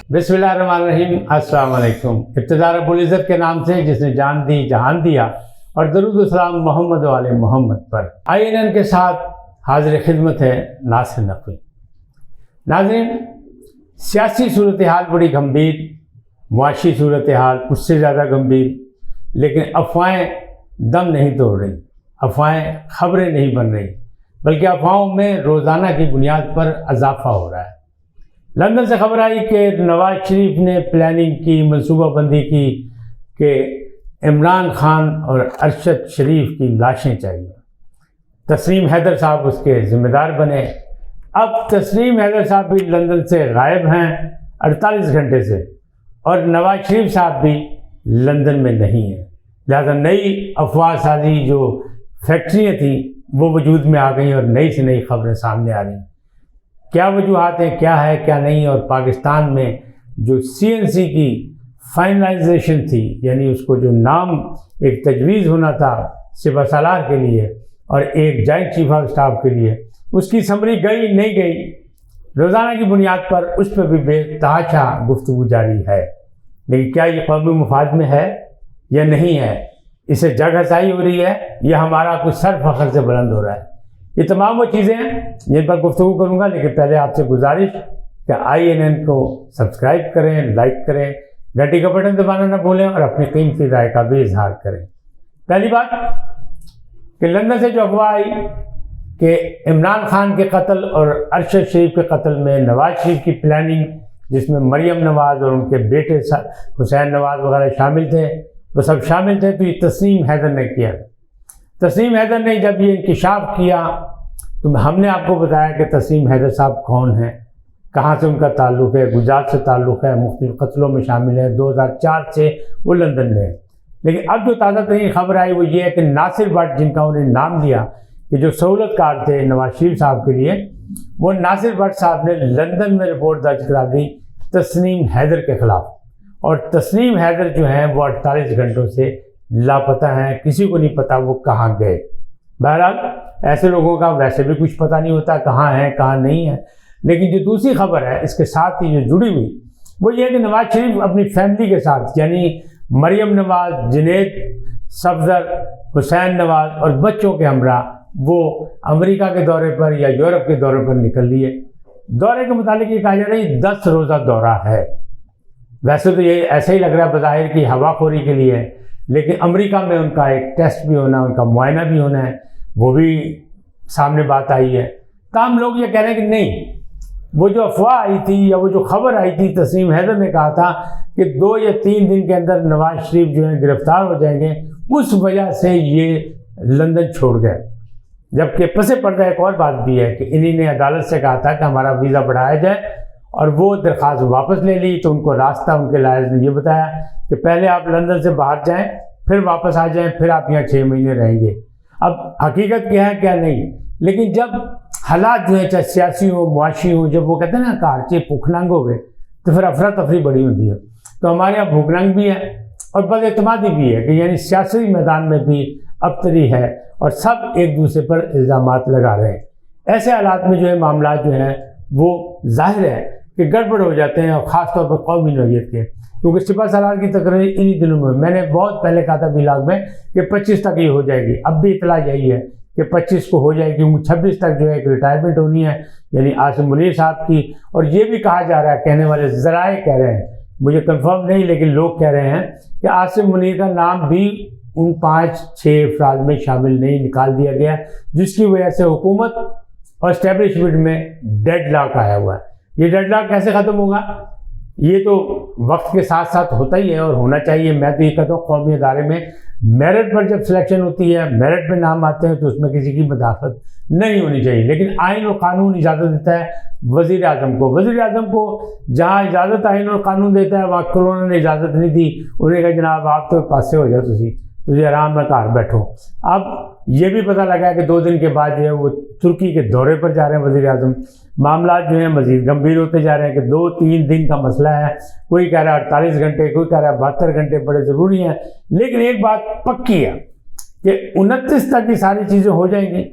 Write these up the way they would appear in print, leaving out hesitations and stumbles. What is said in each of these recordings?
बिस्मिल्लाहिर्रहमानिर्रहीम। अस्सलाम वालेकुम। इब्तिदा रब्बुल इज़्ज़त के नाम से जिसने जान दी जहान दिया और दरूद सलाम मोहम्मद वाले मोहम्मद पर। INN के साथ हाजिर खिदमत है नासिर नकवी। नाज़रीन, सियासी सूरत हाल बड़ी गंभीर, मुआशी सूरत हाल उससे ज़्यादा गंभीर, लेकिन अफवाहें दम नहीं तोड़ रही, अफवाहें खबरें नहीं बन रही, बल्कि अफवाहों में रोज़ाना की बुनियाद पर इजाफा हो रहा है। लंदन से खबर आई कि नवाज शरीफ ने प्लानिंग की, मनसूबाबंदी की कि इमरान खान और अरशद शरीफ की लाशें चाहिए। तस्लीम हैदर साहब उसके ज़िम्मेदार बने। अब तस्लीम हैदर साहब भी लंदन से गायब हैं 48 घंटे से, और नवाज शरीफ साहब भी लंदन में नहीं हैं। लिहाजा नई अफवाह साजी जो फैक्ट्रियाँ थी वो वजूद में आ गई और नई से नई खबरें सामने आ रही। क्या वजूहात हैं, क्या है क्या नहीं। और पाकिस्तान में जो CNC की फाइनलाइजेशन थी, यानी उसको जो नाम एक तजवीज़ होना था सिपह सालार के लिए और एक जॉइंट चीफ ऑफ स्टाफ के लिए, उसकी समरी गई नहीं गई, रोज़ाना की बुनियाद पर उस पर भी बेतहाशा गुफ्तगू जारी है। लेकिन क्या ये कौमी मुफाद में है या नहीं है, इसे जग हसाई हो रही है या हमारा कुछ सर फख्र से बुलंद हो रहा है, ये तमाम वो चीज़ें हैं जिन पर गुफ्तगू करूँगा। लेकिन पहले आपसे गुजारिश कि INN को सब्सक्राइब करें, लाइक करें, घंटी का बटन दबाना ना भूलें और अपनी कीमती राय का भी इजहार करें। पहली बात कि लंदन से जो अफवाह आई कि इमरान खान के कत्ल और अरशद शरीफ के कत्ल में नवाज शरीफ की प्लानिंग, जिसमें मरियम नवाज और उनके बेटे हुसैन नवाज वगैरह शामिल थे, वो सब शामिल थे, तो ये तस्लीम हैदर ने किया। तस्लीम हैदर ने जब ये इंकिशाफ किया तो हमने आपको बताया कि तस्लीम हैदर साहब कौन हैं, कहाँ से उनका ताल्लुक़ है, गुजरात से ताल्लुक़ है, मुख्तलिफ कत्लों में शामिल है, 2004 से वो लंदन में है। लेकिन अब जो ताज़ा तरीन खबर आई वो ये है कि नासिर भट्ट, जिनका उन्होंने नाम दिया कि जो सहूलतकार थे नवाज शरीफ साहब के लिए, वो नासिर भट्ट साहब ने लंदन में रिपोर्ट दर्ज करा दी तस्लीम हैदर के ख़िलाफ़। और तस्लीम हैदर जो हैं वो 48 घंटों से लापता हैं, किसी को नहीं पता वो कहाँ गए। बहरहाल ऐसे लोगों का वैसे भी कुछ पता नहीं होता कहाँ है कहाँ नहीं है। लेकिन जो दूसरी खबर है इसके साथ ही जो जुड़ी हुई वो ये है कि नवाज शरीफ अपनी फैमिली के साथ, यानी मरियम नवाज, जुनैद सफदर, हुसैन नवाज और बच्चों के हमरा वो अमेरिका के दौरे पर या यूरोप के दौरे पर निकल लिए। दौरे के मुतालिक ये कहा जा रहा है 10 रोज़ा दौरा है। वैसे तो ये ऐसे ही लग रहा है बज़ाहिर की हवाखोरी के लिए है, लेकिन अमेरिका में उनका एक टेस्ट भी होना, उनका मुआयना भी होना है, वो भी सामने बात आई है। तमाम लोग ये कह रहे हैं कि नहीं, वो जो अफवाह आई थी या वो जो खबर आई थी, तस्लीम हैदर ने कहा था कि 2 या 3 दिन के अंदर नवाज शरीफ जो है गिरफ्तार हो जाएंगे, उस वजह से ये लंदन छोड़ गए। जबकि पसे पर्दा एक और बात भी है कि इन्हीं ने अदालत से कहा था कि हमारा वीज़ा बढ़ाया जाए, और वो दरख्वास्त वापस ले ली। तो उनको रास्ता उनके लायज ने ये बताया कि पहले आप लंदन से बाहर जाएं, फिर वापस आ जाएं, फिर आप यहाँ 6 महीने रहेंगे। अब हकीकत क्या है क्या नहीं, लेकिन जब हालात जो है चाहे सियासी हो, मुआशी हो, जब वो कहते हैं ना कारचे भूखनंग हो गए, तो फिर अफरा तफरी बड़ी होती है। तो हमारे यहाँ भूखनंग भी है और बदएतमादी भी है कि यानी सियासी मैदान में भी अबतरी है और सब एक दूसरे पर इल्ज़ामात लगा रहे हैं। ऐसे हालात में जो है मामला जो है वो जाहिर है कि गड़बड़ हो जाते हैं, और ख़ास तौर पर कौमी नौइयत के, क्योंकि सिपह सालार की तकरीर इन्हीं दिनों में, मैंने बहुत पहले कहा था व्लॉग में कि 25 तक ये हो जाएगी। अब भी इतला यही है कि 25 को हो जाएगी, 26 तक जो है एक रिटायरमेंट होनी है, यानी आसिम मुनीर साहब की। और ये भी कहा जा रहा है, कहने वाले ज़राए कह रहे हैं, मुझे कंफर्म नहीं लेकिन लोग कह रहे हैं कि आसिम मुनीर का नाम भी उन 5-6 अफराद में शामिल नहीं निकाल दिया गया, जिसकी वजह से हुकूमत और इस्टेब्लिशमेंट में डेडलॉक आया हुआ है। ये डेडलॉक कैसे ख़त्म होगा, ये तो वक्त के साथ साथ होता ही है और होना चाहिए। मैं तो ये कहता हूँ कौमी अदारे में मेरिट पर जब सिलेक्शन होती है, मेरिट में नाम आते हैं, तो उसमें किसी की मदाखलत नहीं होनी चाहिए। लेकिन आइन और कानून इजाज़त देता है वज़ीर आज़म को। वज़ीर आज़म को जहाँ इजाज़त आइन और कानून देता है वहाँ कोरोना ने इजाज़त नहीं दी। उन्होंने कहा जनाब आप तो पासे हो जाओ, तुझे आराम में घर बैठो। अब ये भी पता लगा कि 2 दिन के बाद जो है वो तुर्की के दौरे पर जा रहे हैं वज़ीर आज़म। मामला जो है मज़ीद गंभीर होते जा रहे हैं कि 2-3 दिन का मसला है। कोई कह रहा है 48 घंटे, कोई कह रहा है 72 घंटे बड़े ज़रूरी हैं। लेकिन एक बात पक्की है कि 29 तक ये सारी चीज़ें हो जाएंगी,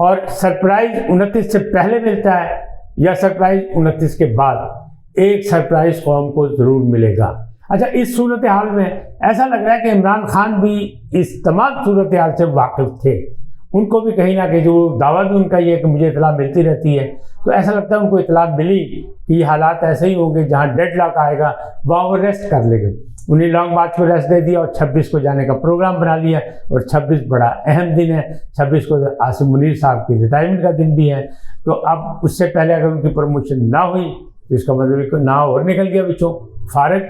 और सरप्राइज़ 29 से पहले मिलता है या सरप्राइज़ 29 के बाद, एक सरप्राइज कौम को ज़रूर मिलेगा। अच्छा, इस सूरत हाल में ऐसा लग रहा है कि इमरान खान भी इस तमाम सूरत हाल से वाकिफ़ थे। उनको भी कहीं ना कहीं जो दावा भी उनका ये है कि मुझे इतला मिलती रहती है, तो ऐसा लगता है उनको इतला मिली कि ये हालात ऐसे ही होंगे, जहाँ डेडलॉक आएगा वहाँ वो रेस्ट कर लेंगे। उन्हें लॉन्ग मार्च को रेस्ट दे दिया और 26 को जाने का प्रोग्राम बना लिया। और 26 बड़ा अहम दिन है, 26 को आसिम मुनीर साहब की रिटायरमेंट का दिन भी है। तो अब उससे पहले अगर उनकी प्रमोशन ना हुई तो इसका मतलब नाम और निकल गया बिचों फारग,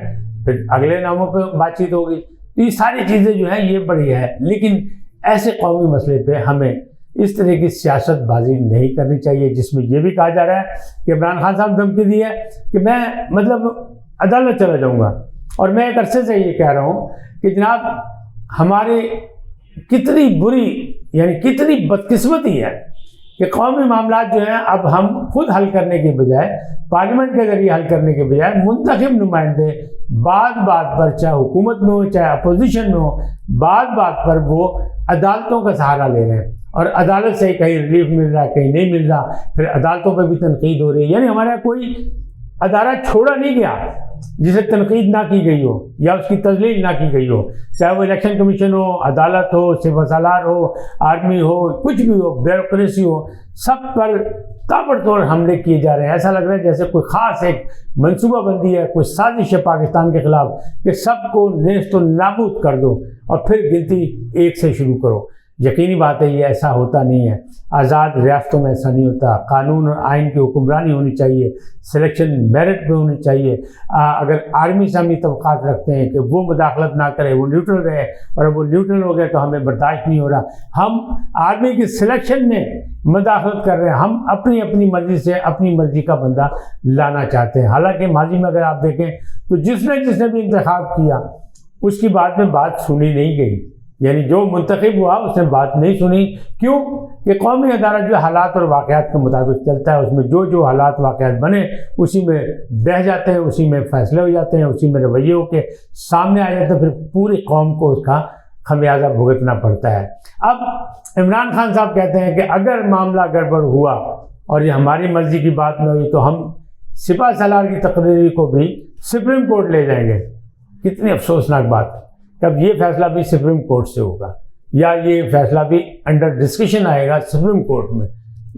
फिर अगले नामों पर बातचीत होगी। तो ये सारी चीज़ें जो हैं ये बड़ी है, लेकिन ऐसे कौमी मसले पे हमें इस तरह की सियासतबाजी नहीं करनी चाहिए जिसमें ये भी कहा जा रहा है कि इमरान खान साहब धमकी दी है कि मैं मतलब अदालत चला जाऊंगा। और मैं एक अरसे से ये कह रहा हूँ कि जनाब हमारे कितनी बुरी यानी कितनी बदकिस्मती है कि कौमी मामला जो हैं अब हम खुद हल करने के बजाय, पार्लियामेंट के जरिए हल करने के बजाय मुंतखब नुमाइंदे बात बात पर, चाहे हुकूमत में हो चाहे अपोजिशन में हो, बात बात पर वो अदालतों का सहारा ले रहे हैं। और अदालत से कहीं रिलीफ मिल रहा है, कहीं नहीं मिल रहा, फिर अदालतों पर भी तनकीद हो रही है। यानी हमारा कोई अदारा छोड़ा नहीं गया जिसे तनकीद ना की गई हो या उसकी तजलील ना की गई हो, चाहे वो इलेक्शन कमीशन हो, अदालत हो, सिविल सालार हो, आर्मी हो, कुछ भी हो, ब्यूरोक्रेसी हो, सब पर ताबड़तोड़ हमले किए जा रहे हैं। ऐसा लग रहा है जैसे कोई ख़ास एक मनसूबाबंदी है, कोई साजिश है पाकिस्तान के ख़िलाफ़ कि सबको नेस्त व नाबूद कर दो और फिर गिनती एक से शुरू करो। यकीनी बात है ये ऐसा होता नहीं है। आज़ाद रियासतों में ऐसा नहीं होता। कानून और आइन की हुक्मरानी होनी चाहिए, सिलेक्शन मेरिट पे होनी चाहिए। अगर आर्मी से हम ये तवक़ात रखते हैं कि वो मुदाखलत ना करे, वो न्यूट्रल रहे, और अब वो न्यूट्रल हो गए तो हमें बर्दाश्त नहीं हो रहा। हम आर्मी की सिलेक्शन में मुदाखलत कर रहे हैं, हम अपनी अपनी मर्ज़ी से अपनी मर्ज़ी का बंदा लाना चाहते हैं। हालांकि माजी में अगर आप देखें तो जिसने भी इंतखाब किया उसकी बाद में बात सुनी नहीं गई, यानी जो मुंतखब हुआ उसने बात नहीं सुनी। क्यों कि कौमी अदारा जो हालात और वाक़यात के मुताबिक चलता है, उसमें जो जो हालात वाक़यात बने उसी में बह जाते हैं, उसी में फ़ैसले हो जाते हैं, उसी में रवैये के सामने आ जाते हैं, फिर पूरी कौम को उसका खमियाजा भुगतना पड़ता है। अब इमरान खान साहब कहते हैं कि अगर मामला गड़बड़ हुआ और ये हमारी मर्ज़ी की बात न हुई तो हम सिपा सलार की तकरीर को भी सुप्रीम कोर्ट ले जाएंगे। कितनी अफसोसनाक बात है। तब ये फैसला भी सुप्रीम कोर्ट से होगा या ये फैसला भी अंडर डिस्कशन आएगा सुप्रीम कोर्ट में।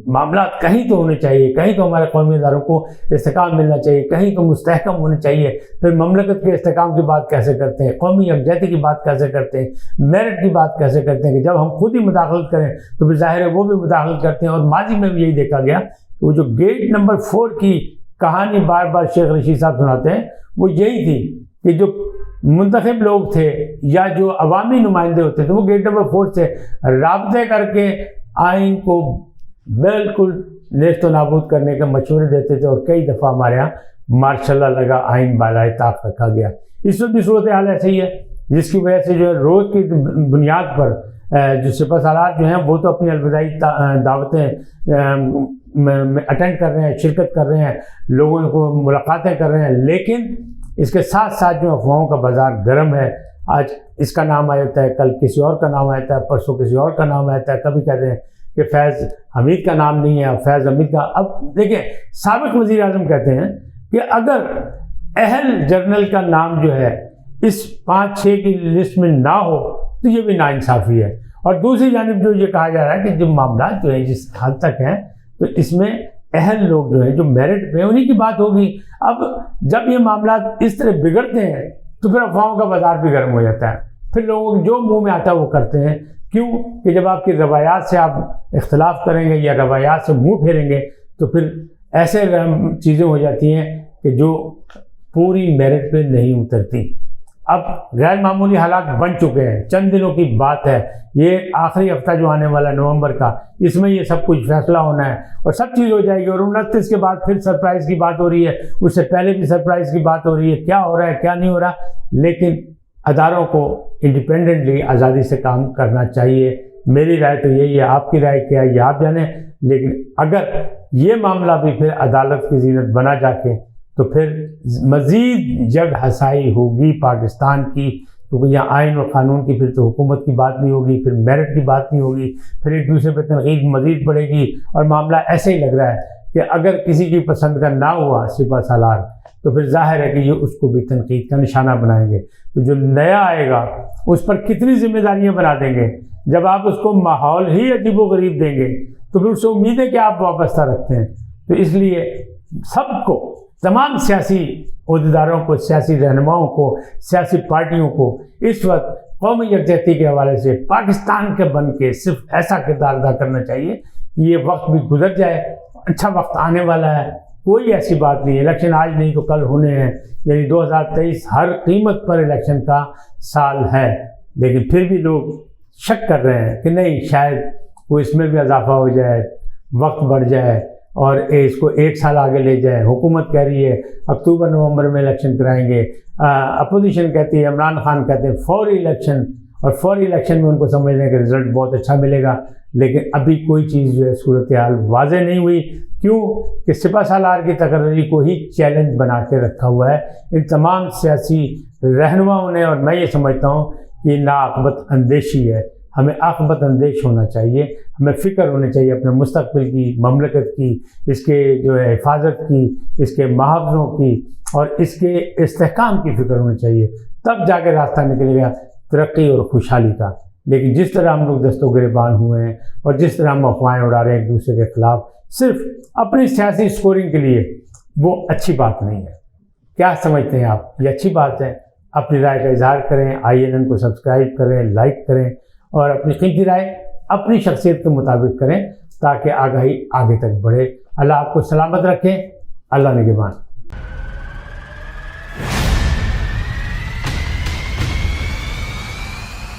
मामला कहीं तो होने चाहिए, कहीं तो हमारे कौमी इदारों को इस्तेकाम मिलना चाहिए, कहीं तो मुस्तहकम होने चाहिए। फिर ममलकत के इस्तेकाम की बात कैसे करते हैं, कौमी यकजहती की बात कैसे करते हैं, मेरिट की बात कैसे करते हैं कि जब हम खुद ही मुदाखलत करें तो फिर जाहिर है वो भी मुदाखलत करते हैं। और माजी में भी यही देखा गया कि वो जो गेट नंबर 4 की कहानी बार बार शेख रशीद साहब सुनाते हैं वो यही थी कि जो मुंतखब लोग थे या जो अवामी नुमाइंदे होते थे वो गेट नंबर 4 से राब्ते करके आइन को बिल्कुल नेस्त नाबूद करने के मशवरे देते थे। और कई दफ़ा हमारे यहाँ मार्शल्ला लगा, आइन बालाए ताक रखा गया। इस वक्त भी सूरत हाल ऐसे ही है, जिसकी वजह से जो है रोज़ की बुनियाद पर जो सिपा सालार जो हैं वो तो अपनी अलविदाई दावतें अटेंड कर रहे हैं, शिरकत कर रहे हैं, लोगों को मुलाकातें कर रहे हैं, लेकिन इसके साथ साथ जो अफवाहों का बाज़ार गर्म है। आज इसका नाम आ जाता है, कल किसी और का नाम आता है, परसों किसी और का नाम आता है। कभी कहते हैं कि फैज़ हमीद का नाम नहीं है, फैज़ हमीद का। अब देखिए, साबिक़ वज़ीर आज़म कहते हैं कि अगर अहल जर्नल का नाम जो है इस 5-6 की लिस्ट में ना हो तो ये भी नाइंसाफ़ी है। और दूसरी जानिब जो ये कहा जा रहा है कि जो मामला जो है जिस हद तक है तो इसमें अहल लोग जो है जो मेरिट पे उन्हीं की बात होगी। अब जब ये मामला इस तरह बिगड़ते हैं तो फिर अफवाहों का बाज़ार भी गर्म हो जाता है। फिर लोगों को जो मुंह में आता है वो करते हैं। क्यों कि जब आपकी रवायात से आप इख्तलाफ करेंगे या रवायात से मुंह फेरेंगे तो फिर ऐसे चीज़ें हो जाती हैं कि जो पूरी मेरिट पे नहीं उतरती। अब गैर मामूली हालात बन चुके हैं, चंद दिनों की बात है, ये आखिरी हफ्ता जो आने वाला नवंबर का, इसमें ये सब कुछ फैसला होना है और सब चीज़ हो जाएगी। और 29 के बाद फिर सरप्राइज़ की बात हो रही है, उससे पहले भी सरप्राइज़ की बात हो रही है, क्या हो रहा है क्या नहीं हो रहा। लेकिन अदारों को इंडिपेंडेंटली आज़ादी से काम करना चाहिए। मेरी राय तो यही है, आपकी राय क्या है ये आप जाने। लेकिन अगर ये मामला भी फिर अदालत की ज़ीनत बना जाके तो फिर मज़ीद जग हसाई होगी पाकिस्तान की, क्योंकि यहाँ आइन और क़ानून की फिर तो हुकूमत की बात नहीं होगी, फिर मेरिट की बात नहीं होगी, फिर एक दूसरे पर तनकीद मज़ीद बढ़ेगी। और मामला ऐसे ही लग रहा है कि अगर किसी की पसंद का ना हुआ सिपा सालार तो फिर जाहिर है कि ये उसको भी तनकीद का निशाना बनाएंगे। तो जो नया आएगा उस पर कितनी जिम्मेदारियां बना देंगे। जब आप उसको माहौल ही अजीबोगरीब देंगे तो फिर उससे उम्मीद है कि आप वाबस्ता रखते हैं। तो इसलिए सबको, तमाम सियासी अहदेदारों को, सियासी रहनुमाओं को, सियासी पार्टियों को इस वक्त कौमी यकजहती के हवाले से पाकिस्तान के बन के सिर्फ ऐसा किरदार अदा करना चाहिए कि ये वक्त भी गुजर जाए, अच्छा वक्त आने वाला है। कोई ऐसी बात नहीं, इलेक्शन आज नहीं तो कल होने हैं, यानी 2023 हर कीमत पर इलेक्शन का साल है। लेकिन फिर भी लोग शक कर रहे हैं कि नहीं, शायद वो इसमें भी इजाफा हो जाए, वक्त बढ़ जाए और इसको एक साल आगे ले जाए। हुकूमत कह रही है अक्टूबर नवंबर में इलेक्शन कराएंगे, अपोजिशन कहती है, इमरान खान कहते हैं फौरी इलेक्शन, और फौरी इलेक्शन में उनको समझने का रिजल्ट बहुत अच्छा मिलेगा। लेकिन अभी कोई चीज़ जो है सूरत हाल वाज़े नहीं हुई। क्यों कि सिपा सालार की तकर्री को ही चैलेंज बना के रखा हुआ है इन तमाम सियासी रहनुमाओं ने। और मैं ये समझता हूँ कि नाआक़बत अंदेशी है, हमें आक़बत अंदेश होना चाहिए, हमें फ़िक्र होनी चाहिए अपने मुस्तक़बिल की, ममलकत की, इसके जो है हिफाजत की, इसके मुहाफ़ज़ों की और इसके इस्तेहकाम की फ़िक्र होनी चाहिए। तब जाके रास्ता निकलेगा तरक्की और खुशहाली का। लेकिन जिस तरह हम लोग दस्तों गिरबान हुए हैं और जिस तरह हम अफवाहें उड़ा रहे हैं एक दूसरे के ख़िलाफ़ सिर्फ अपनी सियासी स्कोरिंग के लिए, वो अच्छी बात नहीं है। क्या समझते हैं आप? ये अच्छी बात है? अपनी राय का इजहार करें, INN को सब्सक्राइब करें, लाइक करें और अपनी कीमती राय अपनी शख्सियत के मुताबिक करें ताकि आगाही आगे तक बढ़े। अल्लाह आपको सलामत रखें। अल्लाह निगहबान।